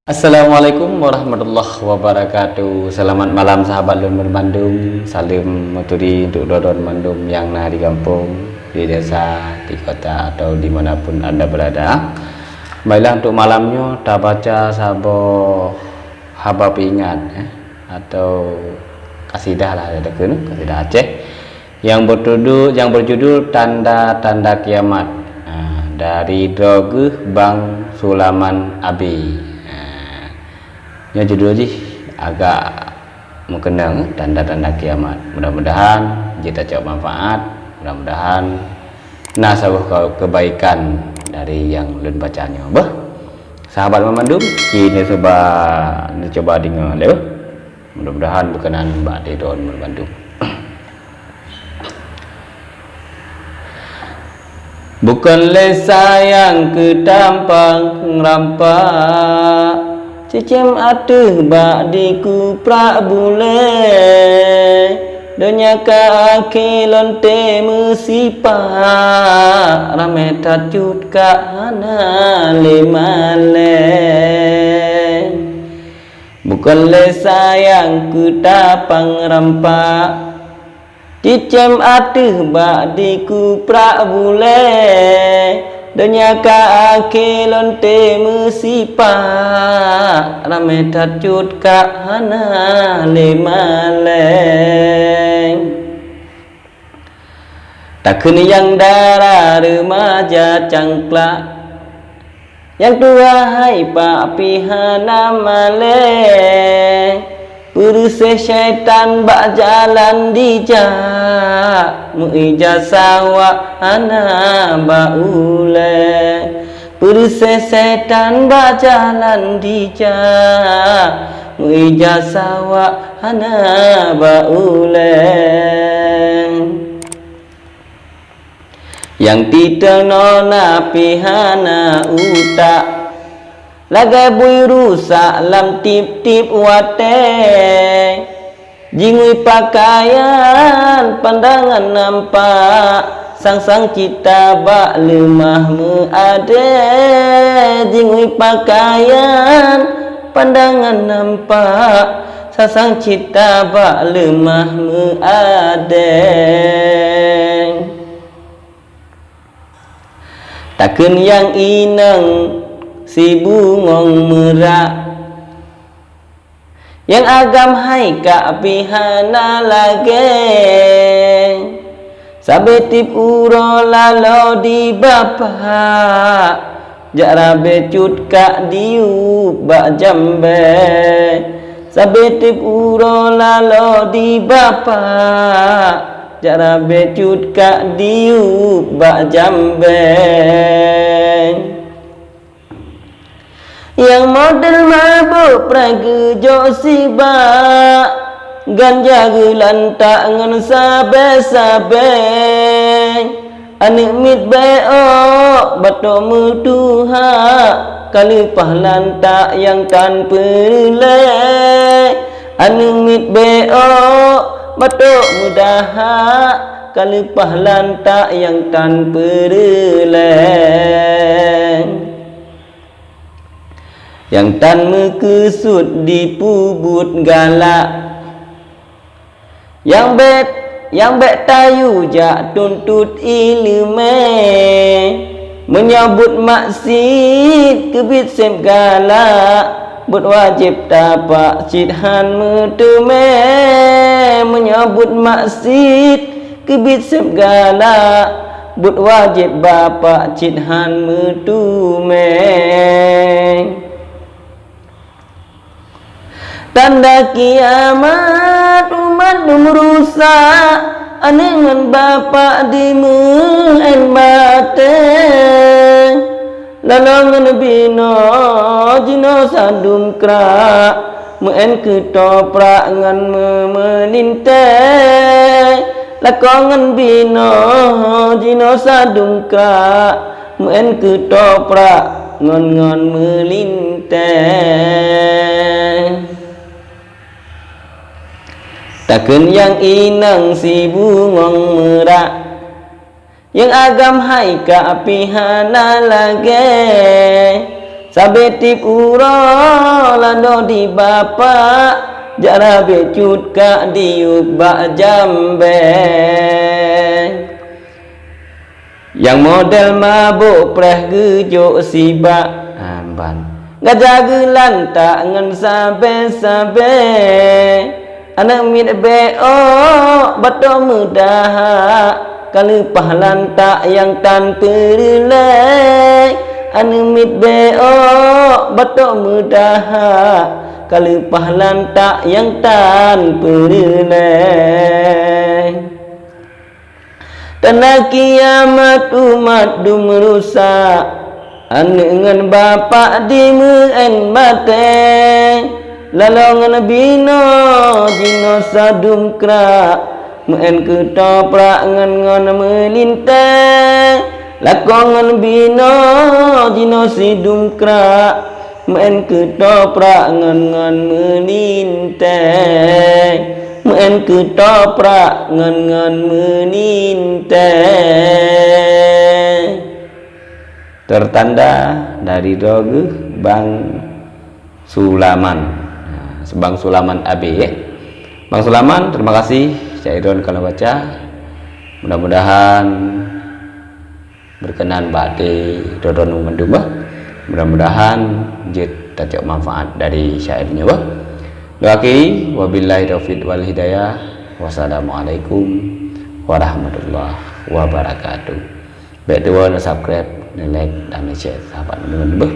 Assalamualaikum warahmatullahi wabarakatuh. Selamat malam sahabat Lun Bandung. Salim muturi untuk Dodon Bandung yang nah di kampung, di desa, di kota atau dimanapun anda berada. Baiklah, untuk malamnya kita baca saboh habab ingat atau kasidah lah, ada kasidah Aceh yang berjudul tanda-tanda kiamat, dari Droge Bang Sulaman Abi. Ya, judul sih agak mengenang tanda-tanda kiamat. Mudah-mudahan kita coba manfaat, mudah-mudahan nasabah kebaikan dari yang lun bacanya. Sahabat memandung kini coba dengar leh. Mudah-mudahan berkenan Mbak Dedon Bandung. Bukanlah sayang ke tampang rampak, cicim atuh bakdiku prak bule, donya ka ake lonte musipa, rame tacut ka hana lemale. Bukanlah sayang ku tapang rampak, cicim atuh bakdiku prak bule, donya ka ake lonte musipa, rame tacut ka hana lemale. Takun yang darah remaja cangklak, yang tua hai pak pihana male, Perusih syaitan bak jalan dijak, muijasa wa ana baule. Perusih syaitan bak jalan dijak, muijasa wa ana baule. Yang tidak nona pihana utak, lagai bui rusak lam tip-tip wate, jingui pakaian pandangan nampak, sang-sang cita bak lemah meade, jingui pakaian pandangan nampak, sang-sang cita bak lemah meade. Takun yang inang si bungong merak, yang agam hai ka pihana lage, sabetip uro lalo di bapak, jara becut ka diu bak jambe, sabetip uro lalo di bapak, jara becut ka diu bak jambe. Yang model mabuk pragu josiba, ganja gulan tak ngan sabe-sabe, anik mit beo bato mutuha, kali pahlan tak yang tan perle, anik mit beo bato mudaha, kali pahlan tak yang tan perle. Yang tan mekesut di pubut galak, yang bet tayu jak tuntut ilme, menyambut maksud kebit sep galak, but wajib tapak cidhan metume, menyambut maksud kebit sep galak, but wajib bapak cidhan metume. Tanda kiamat umat merusak, anengan bapak di muen bate, lalongan bino jino sandum krak, muen ketoprak ngan memeninte, lakongan bino jino sandum krak, muen ketoprak ngan melinte. Takun yang inang si bungong merak, yang agam hai ka pihana lage, sabe tip ura lando di bapak jara becut ka diuk bak jambe yang model mabuk preh gejuk sibak amban gajah gelan tak ngan sabe-sabe anak mit beo bato mudah kalau pahlan tak yang tanpa relay anak mit beo bato mudah kalau pahlan tak yang tanpa relay tanah kiamat umat dum rusak anengan bapak di muen mate lalongan bino jino sadum kra muen ketoprak ngan melintang lakongan bino jino sidum kra muen ketoprak ngan melintang muen ketoprak ngan menintang tertanda dari dogu Bang Sulaman Bang Sulaman AB ya. Bang Sulaman terima kasih Cairon kalau baca mudah-mudahan berkenan bade dodon mendumah mudah-mudahan jid tajak manfaat dari syairnya bah. Doaki wabillahi taufiq wal hidayah. Wassalamualaikum warahmatullahi wabarakatuh. Baik tu subscribe, like dan share sahabat teman-teman.